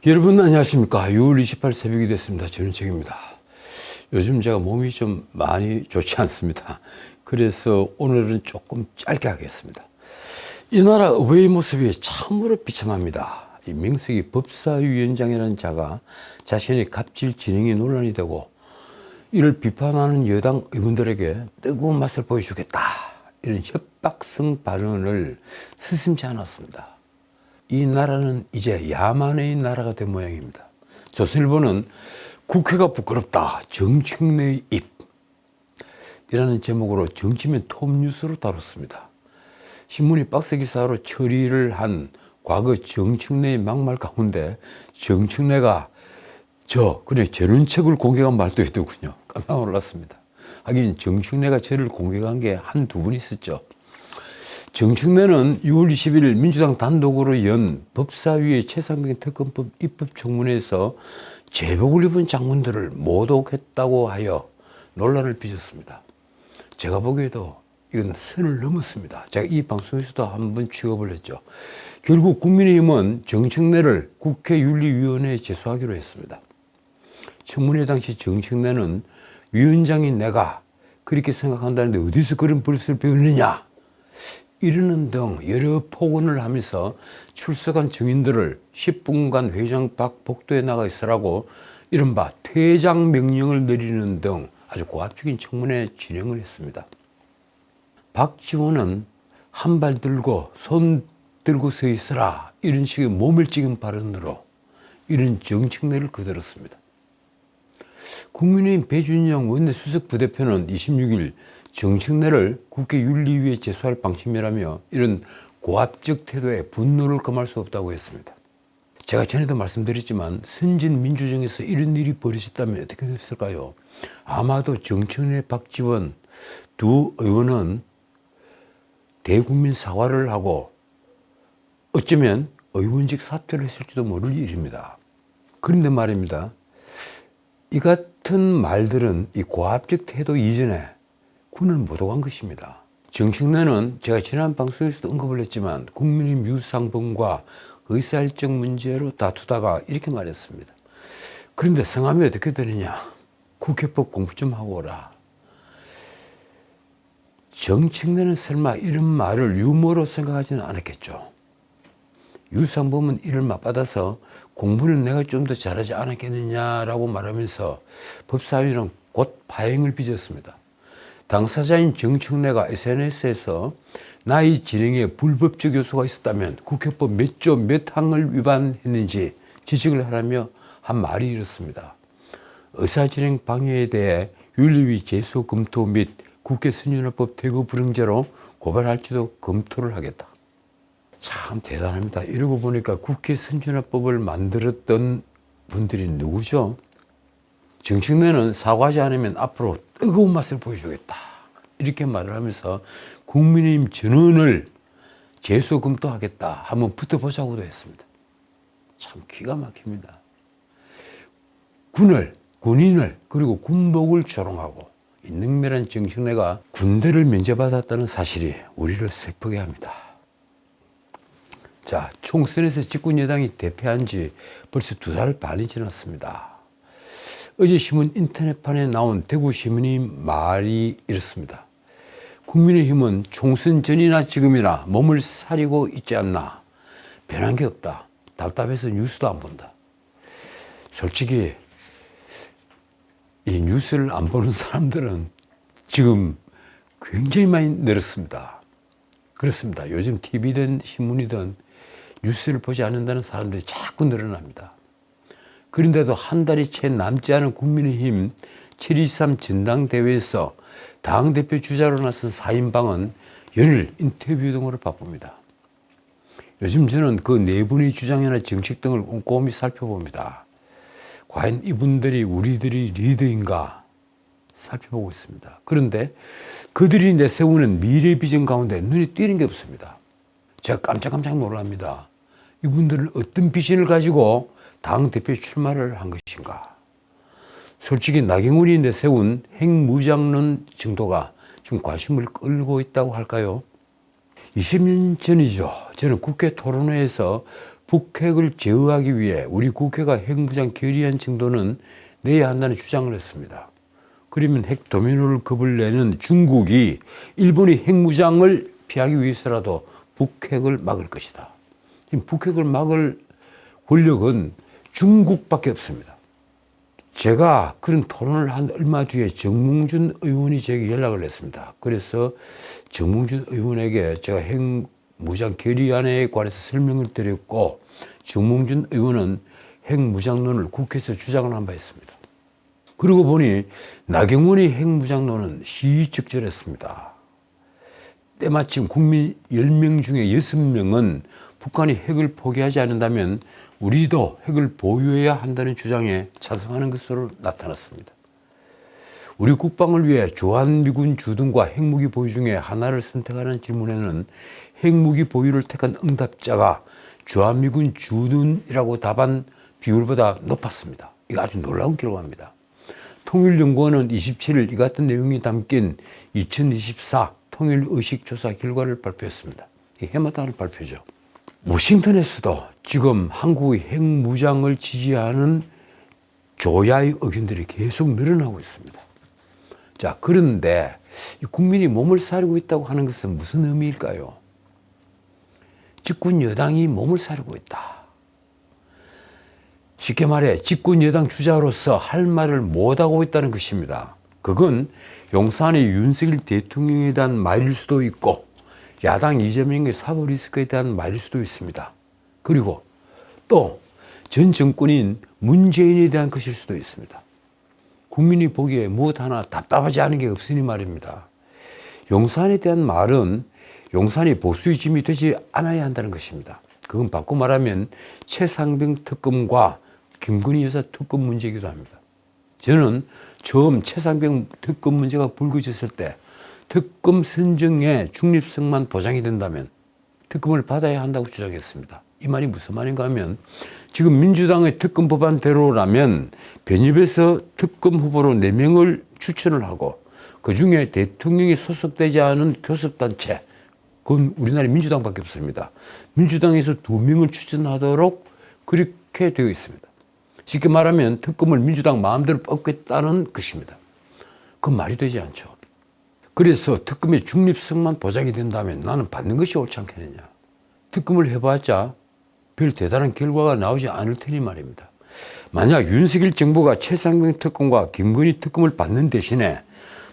여러분 안녕하십니까. 6월 28일 새벽이 됐습니다. 전은책입니다. 요즘 제가 몸이 좀 많이 좋지 않습니다. 그래서 오늘은 조금 짧게 하겠습니다. 이 나라 의회의 모습이 참으로 비참합니다. 이 명색이 법사위원장이라는 자가 자신의 갑질 진행이 논란이 되고 이를 비판하는 여당 의원들에게 뜨거운 맛을 보여주겠다, 이런 협박성 발언을 스심치 않았습니다. 이 나라는 이제 야만의 나라가 된 모양입니다. 조선일보는 국회가 부끄럽다, 정청래의 입 이라는 제목으로 정치면 톱뉴스로 다뤘습니다. 신문이 박스 기사로 처리를 한 과거 정청래의 막말 가운데 정청래가 그냥 전원책을 공격한 말도 있더군요. 깜짝 놀랐습니다. 하긴 정청래가 저를 공격한 게 한두 번 있었죠. 정청래는 6월 20일 민주당 단독으로 연 법사위의 최상병 특검법 입법청문회에서 제복을 입은 장군들을 모독했다고 하여 논란을 빚었습니다. 제가 보기에도 이건 선을 넘었습니다. 제가 이 방송에서도 한번 취급을 했죠. 결국 국민의힘은 정청래를 국회윤리위원회에 제소하기로 했습니다. 청문회 당시 정청래는 위원장인 내가 그렇게 생각한다는데 어디서 그런 버릇을 배우느냐, 이러는 등 여러 폭언을 하면서 출석한 증인들을 10분간 회장 밖 복도에 나가 있으라고 이른바 퇴장 명령을 내리는 등 아주 고압적인 청문회 진행을 했습니다. 박지원은 한 발 들고 손 들고 서 있으라, 이런 식의 모멸적인 발언으로 이런 정청래를 거들었습니다. 국민의힘 배준영 원내수석 부대표는 26일 정청래를 국회윤리위에 제소할 방침이라며 이런 고압적 태도에 분노를 금할 수 없다고 했습니다. 제가 전에도 말씀드렸지만 선진민주정에서 이런 일이 벌어졌다면 어떻게 됐을까요? 아마도 정청래, 박지원 두 의원은 대국민 사과를 하고 어쩌면 의원직 사퇴를 했을지도 모를 일입니다. 그런데 말입니다, 이 같은 말들은 이 고압적 태도 이전에 군을 모독한 것입니다. 정청래는 제가 지난 방송에서도 언급을 했지만 국민의힘 유상범과 의사일정 문제로 다투다가 이렇게 말했습니다. 그런데 성함이 어떻게 되느냐, 국회법 공부 좀 하고 오라. 정청래는 설마 이런 말을 유머로 생각하지는 않았겠죠. 유상범은 이를 맞받아서 공부는 내가 좀 더 잘하지 않았겠느냐라고 말하면서 법사위는 곧 파행을 빚었습니다. 당사자인 정청래가 SNS에서 나의 진행에 불법적 요소가 있었다면 국회법 몇 조 몇 항을 위반했는지 지적을 하라며 한 말이 이렇습니다. 의사진행 방해에 대해 윤리위 제소 검토 및 국회 선진화법 퇴거 불응죄로 고발할지도 검토를 하겠다. 참 대단합니다. 이러고 보니까 국회 선진화법을 만들었던 분들이 누구죠? 정청래는 사과하지 않으면 앞으로 뜨거운 맛을 보여주겠다, 이렇게 말을 하면서 국민의힘 전원을 제소 검토하겠다, 한번 붙어보자고도 했습니다. 참 기가 막힙니다. 군인을 그리고 군복을 조롱하고 이 능멸한 정청래가 군대를 면제받았다는 사실이 우리를 슬프게 합니다. 자, 총선에서 집권여당이 대패한 지 벌써 2달 반이 지났습니다. 어제 신문 인터넷판에 나온 대구시민의 말이 이렇습니다. 국민의힘은 총선 전이나 지금이나 몸을 사리고 있지 않나. 변한 게 없다. 답답해서 뉴스도 안 본다. 솔직히 이 뉴스를 안 보는 사람들은 지금 굉장히 많이 늘었습니다. 그렇습니다. 요즘 TV든 신문이든 뉴스를 보지 않는다는 사람들이 자꾸 늘어납니다. 그런데도 한 달이 채 남지 않은 국민의힘 7.23 전당대회에서 당대표 주자로 나선 4인방은 연일 인터뷰 등으로 바쁩니다. 요즘 저는 그 네 분의 주장이나 정책 등을 꼼꼼히 살펴봅니다. 과연 이분들이 우리들의 리더인가 살펴보고 있습니다. 그런데 그들이 내세우는 미래 비전 가운데 눈에 띄는 게 없습니다. 제가 깜짝깜짝 놀랍니다. 이분들은 어떤 비전을 가지고 당대표에 출마를 한 것인가. 솔직히 나경원이 내세운 핵무장론 정도가 지금 관심을 끌고 있다고 할까요? 20년 전이죠. 저는 국회 토론회에서 북핵을 제어하기 위해 우리 국회가 핵무장 결의안 정도는 내야 한다는 주장을 했습니다. 그러면 핵 도미노를 겁을 내는 중국이 일본이 핵무장을 피하기 위해서라도 북핵을 막을 것이다. 지금 북핵을 막을 권력은 중국밖에 없습니다. 제가 그런 토론을 한 얼마 뒤에 정몽준 의원이 제게 연락을 했습니다. 그래서 정몽준 의원에게 제가 핵무장 결의안에 관해서 설명을 드렸고, 정몽준 의원은 핵무장론을 국회에서 주장을 한 바 있습니다. 그러고 보니 나경원이 핵무장론은 시의적절했습니다. 때마침 국민 10명 중에 6명은 북한이 핵을 포기하지 않는다면 우리도 핵을 보유해야 한다는 주장에 찬성하는 것으로 나타났습니다. 우리 국방을 위해 주한미군 주둔과 핵무기 보유 중에 하나를 선택하는 질문에는 핵무기 보유를 택한 응답자가 주한미군 주둔이라고 답한 비율보다 높았습니다. 이거 아주 놀라운 기록입니다. 통일연구원은 27일 이 같은 내용이 담긴 2024 통일의식조사 결과를 발표했습니다. 이 해마다 하는 발표죠. 워싱턴에서도 지금 한국의 핵무장을 지지하는 조야의 의견들이 계속 늘어나고 있습니다. 자, 그런데 국민이 몸을 사리고 있다고 하는 것은 무슨 의미일까요? 집권 여당이 몸을 사리고 있다. 쉽게 말해 집권 여당 주자로서 할 말을 못하고 있다는 것입니다. 그건 용산의 윤석열 대통령에 대한 말일 수도 있고 야당 이재명의 사법 리스크에 대한 말일 수도 있습니다. 그리고 또 전 정권인 문재인에 대한 것일 수도 있습니다. 국민이 보기에 무엇 하나 답답하지 않은 게 없으니 말입니다. 용산에 대한 말은 용산이 보수의 짐이 되지 않아야 한다는 것입니다. 그건 바꿔 말하면 최상병 특검과 김건희 여사 특검 문제이기도 합니다. 저는 처음 최상병 특검 문제가 불거졌을 때 특검 선정의 중립성만 보장이 된다면 특검을 받아야 한다고 주장했습니다. 이 말이 무슨 말인가 하면 지금 민주당의 특검 법안대로라면 변협에서 특검 후보로 4명을 추천을 하고 그중에 대통령이 소속되지 않은 교섭단체, 그건 우리나라에 민주당밖에 없습니다. 민주당에서 2명을 추천하도록 그렇게 되어 있습니다. 쉽게 말하면 특검을 민주당 마음대로 뽑겠다는 것입니다. 그건 말이 되지 않죠. 그래서 특검의 중립성만 보장이 된다면 나는 받는 것이 옳지 않겠느냐. 특검을 해봤자 별 대단한 결과가 나오지 않을 테니 말입니다. 만약 윤석열 정부가 최상병 특검과 김건희 특검을 받는 대신에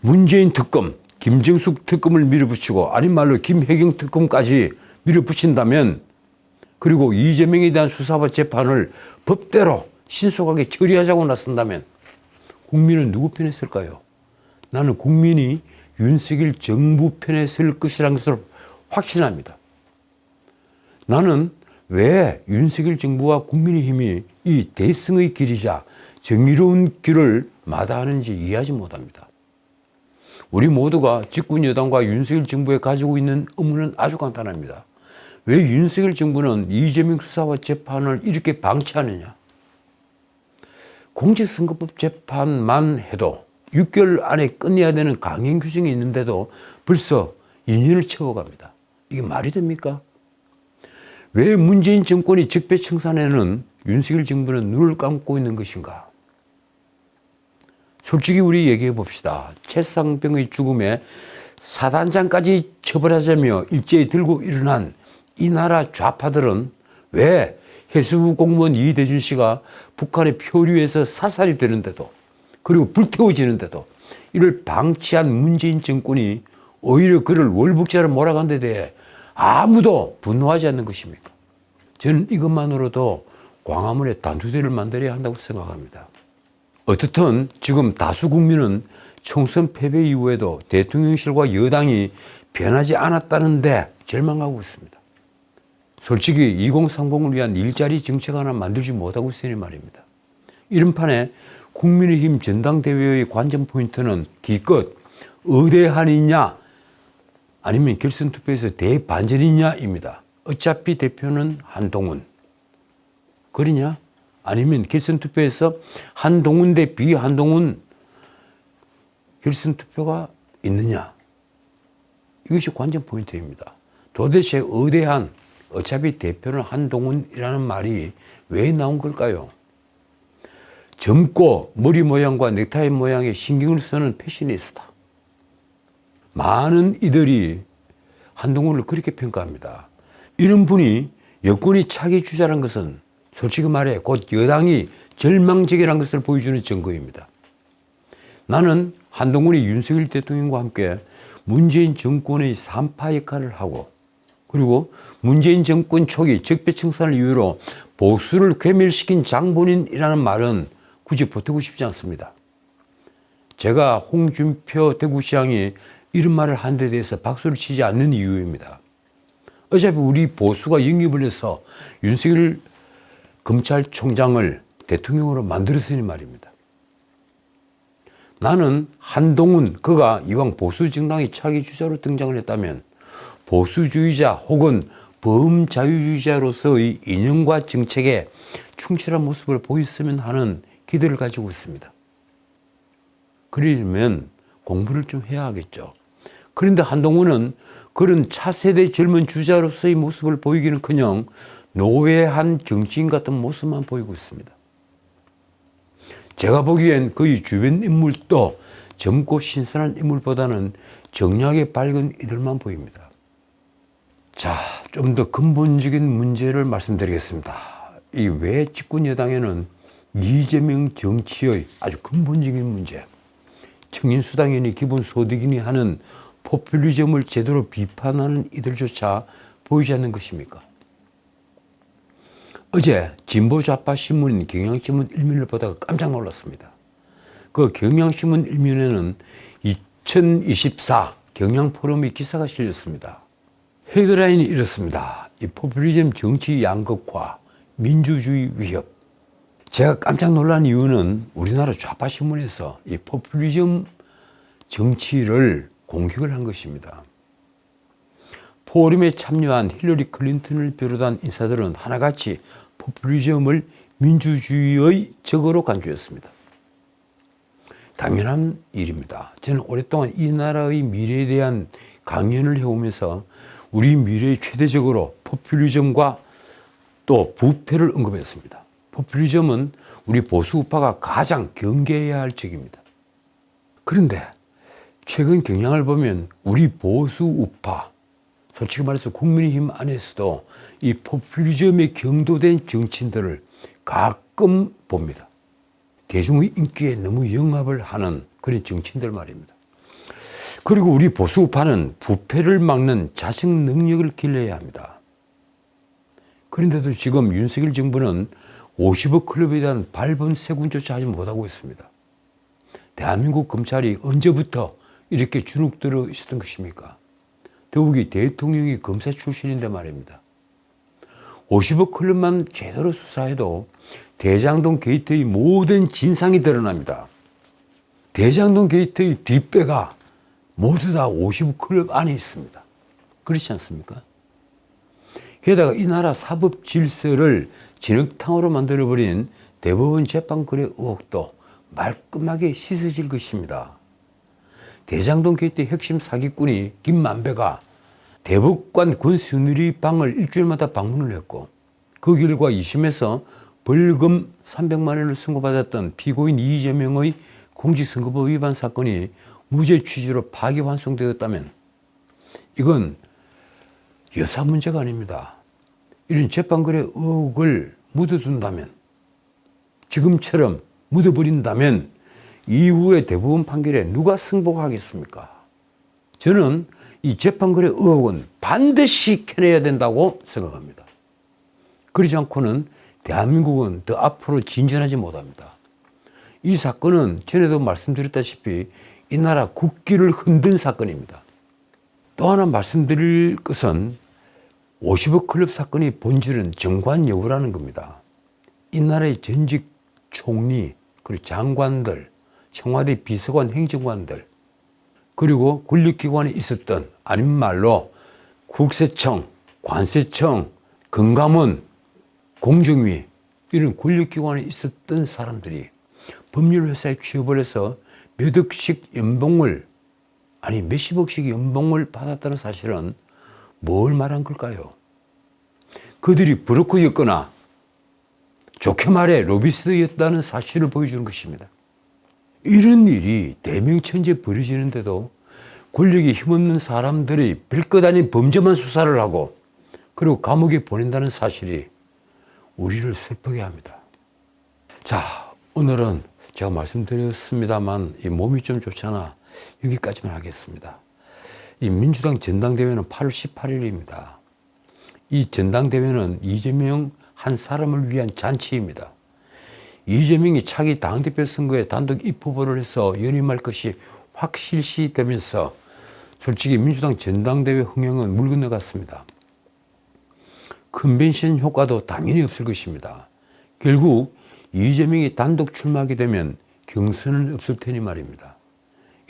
문재인 특검, 김정숙 특검을 밀어붙이고 아닌 말로 김혜경 특검까지 밀어붙인다면, 그리고 이재명에 대한 수사와 재판을 법대로 신속하게 처리하자고 나선다면 국민은 누구 편에 설까요? 나는 국민이 윤석열 정부 편에 설 것이라는 것을 확신합니다. 나는 왜 윤석열 정부와 국민의힘이 이 대승의 길이자 정의로운 길을 마다하는지 이해하지 못합니다. 우리 모두가 집권 여당과 윤석열 정부에 가지고 있는 의문은 아주 간단합니다. 왜 윤석열 정부는 이재명 수사와 재판을 이렇게 방치하느냐? 공직선거법 재판만 해도 6개월 안에 끝내야 되는 강행 규정이 있는데도 벌써 2년을 채워갑니다. 이게 말이 됩니까? 왜 문재인 정권이 적폐청산에는 윤석열 정부는 눈을 감고 있는 것인가? 솔직히 우리 얘기해 봅시다. 최상병의 죽음에 사단장까지 처벌하자며 일제히 들고 일어난 이 나라 좌파들은 왜 해수부 공무원 이대준 씨가 북한의 표류에서 사살이 되는데도, 그리고 불태워지는데도 이를 방치한 문재인 정권이 오히려 그를 월북자로 몰아간 데 대해 아무도 분노하지 않는 것입니까? 저는 이것만으로도 광화문에 단두대를 만들어야 한다고 생각합니다. 어떻든 지금 다수 국민은 총선 패배 이후에도 대통령실과 여당이 변하지 않았다는데 절망하고 있습니다. 솔직히 2030을 위한 일자리 정책 하나 만들지 못하고 있으니 말입니다. 이런 판에 국민의힘 전당대회의 관전 포인트는 기껏 의대한이냐 아니면 결선투표에서 대반전이냐입니다. 어차피 대표는 한동훈. 그러냐? 아니면 결선투표에서 한동훈 대 비한동훈 결선투표가 있느냐? 이것이 관전 포인트입니다. 도대체 의대한 어차피 대표는 한동훈이라는 말이 왜 나온 걸까요? 젊고 머리 모양과 넥타이 모양에 신경을 쓰는 패셔니스타. 많은 이들이 한동훈을 그렇게 평가합니다. 이런 분이 여권이 차기 주자라는 것은 솔직히 말해 곧 여당이 절망적이라는 것을 보여주는 증거입니다. 나는 한동훈이 윤석열 대통령과 함께 문재인 정권의 3파 역할을 하고 그리고 문재인 정권 초기 적폐청산을 이유로 보수를 괴멸시킨 장본인이라는 말은 굳이 보태고 싶지 않습니다. 제가 홍준표 대구시장이 이런 말을 한 데 대해서 박수를 치지 않는 이유입니다. 어차피 우리 보수가 영입을 해서 윤석열 검찰총장을 대통령으로 만들었으니 말입니다. 나는 한동훈 그가 이왕 보수 정당의 차기 주자로 등장을 했다면 보수주의자 혹은 범자유주의자로서의 이념과 정책에 충실한 모습을 보였으면 하는 기대를 가지고 있습니다. 그러려면 공부를 좀 해야 하겠죠. 그런데 한동훈은 그런 차세대 젊은 주자로서의 모습을 보이기는커녕 노회한 정치인 같은 모습만 보이고 있습니다. 제가 보기엔 그의 주변 인물도 젊고 신선한 인물보다는 정략의 밝은 이들만 보입니다. 자, 좀 더 근본적인 문제를 말씀드리겠습니다. 이 왜 집권 여당에는 이재명 정치의 아주 근본적인 문제, 청년수당이니 기본소득이니 하는 포퓰리즘을 제대로 비판하는 이들조차 보이지 않는 것입니까? 어제 진보좌파 신문인 경향신문 일면을 보다가 깜짝 놀랐습니다. 그 경향신문 일면에는 2024 경향포럼의 기사가 실렸습니다. 헤드라인이 이렇습니다. 이 포퓰리즘 정치 양극화, 민주주의 위협. 제가 깜짝 놀란 이유는 우리나라 좌파 신문에서 이 포퓰리즘 정치를 공격을 한 것입니다. 포럼에 참여한 힐러리 클린턴을 비롯한 인사들은 하나같이 포퓰리즘을 민주주의의 적으로 간주했습니다. 당연한 일입니다. 저는 오랫동안 이 나라의 미래에 대한 강연을 해오면서 우리 미래의 최대적으로 포퓰리즘과 또 부패를 언급했습니다. 포퓰리즘은 우리 보수 우파가 가장 경계해야 할 적입니다. 그런데 최근 경향을 보면 우리 보수 우파, 솔직히 말해서 국민의힘 안에서도 이 포퓰리즘에 경도된 정치인들을 가끔 봅니다. 대중의 인기에 너무 영합을 하는 그런 정치인들 말입니다. 그리고 우리 보수 우파는 부패를 막는 자식 능력을 길러야 합니다. 그런데도 지금 윤석열 정부는 50억 클럽에 대한 밟은 세군조차 하지 못하고 있습니다. 대한민국 검찰이 언제부터 이렇게 주눅들어 있었던 것입니까? 더욱이 대통령이 검사 출신인데 말입니다. 50억 클럽만 제대로 수사해도 대장동 게이트의 모든 진상이 드러납니다. 대장동 게이트의 뒷배가 모두 다 50억 클럽 안에 있습니다. 그렇지 않습니까? 게다가 이 나라 사법 질서를 진흙탕으로 만들어버린 대법원 재판 거래 의혹도 말끔하게 씻어질 것입니다. 대장동 게이트 핵심 사기꾼이 김만배가 대법관 권순일의 방을 일주일마다 방문을 했고 그 결과 2심에서 벌금 300만 원을 선고받았던 피고인 이재명의 공직선거법 위반 사건이 무죄 취지로 파기환송되었다면 이건 여사 문제가 아닙니다. 이런 재판거래 의혹을 묻어둔다면 지금처럼 묻어버린다면 이후의 대법원 판결에 누가 승복하겠습니까? 저는 이 재판거래 의혹은 반드시 캐내야 된다고 생각합니다. 그러지 않고는 대한민국은 더 앞으로 진전하지 못합니다. 이 사건은 전에도 말씀드렸다시피 이 나라 국기를 흔든 사건입니다. 또 하나 말씀드릴 것은 50억 클럽 사건의 본질은 정관 여부라는 겁니다. 이 나라의 전직 총리, 그리고 장관들, 청와대 비서관 행정관들, 그리고 권력기관에 있었던 아닌 말로 국세청, 관세청, 금감원, 공정위 이런 권력기관에 있었던 사람들이 법률회사에 취업을 해서 몇 억씩 연봉을 아니 몇십억씩 연봉을 받았다는 사실은 뭘 말한 걸까요? 그들이 브로커였거나 좋게 말해 로비스트였다는 사실을 보여주는 것입니다. 이런 일이 대명천지에 벌어지는데도 권력이 힘없는 사람들이 별것 아닌 범죄만 수사를 하고 그리고 감옥에 보낸다는 사실이 우리를 슬프게 합니다. 자, 오늘은 제가 말씀드렸습니다만 이 몸이 좀 좋잖아. 여기까지만 하겠습니다. 이 민주당 전당대회는 8월 18일입니다. 이 전당대회는 이재명 한 사람을 위한 잔치입니다. 이재명이 차기 당대표 선거에 단독 입후보를 해서 연임할 것이 확실시 되면서 솔직히 민주당 전당대회 흥행은 물 건너갔습니다. 컨벤션 효과도 당연히 없을 것입니다. 결국 이재명이 단독 출마하게 되면 경선은 없을 테니 말입니다.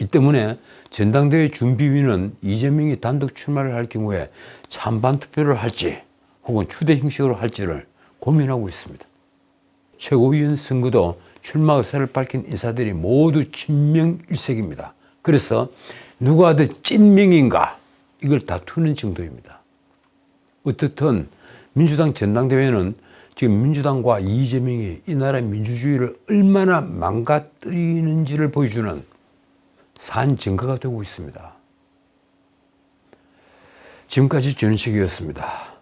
이 때문에 전당대회 준비위는 이재명이 단독 출마를 할 경우에 찬반 투표를 할지 혹은 추대 형식으로 할지를 고민하고 있습니다. 최고위원 선거도 출마 의사를 밝힌 인사들이 모두 친명일색입니다. 그래서 누가 더 찐명인가 이걸 다투는 정도입니다. 어떻든 민주당 전당대회는 지금 민주당과 이재명이 이 나라 민주주의를 얼마나 망가뜨리는지를 보여주는 산증거가 되고 있습니다. 지금까지 전인식이었습니다.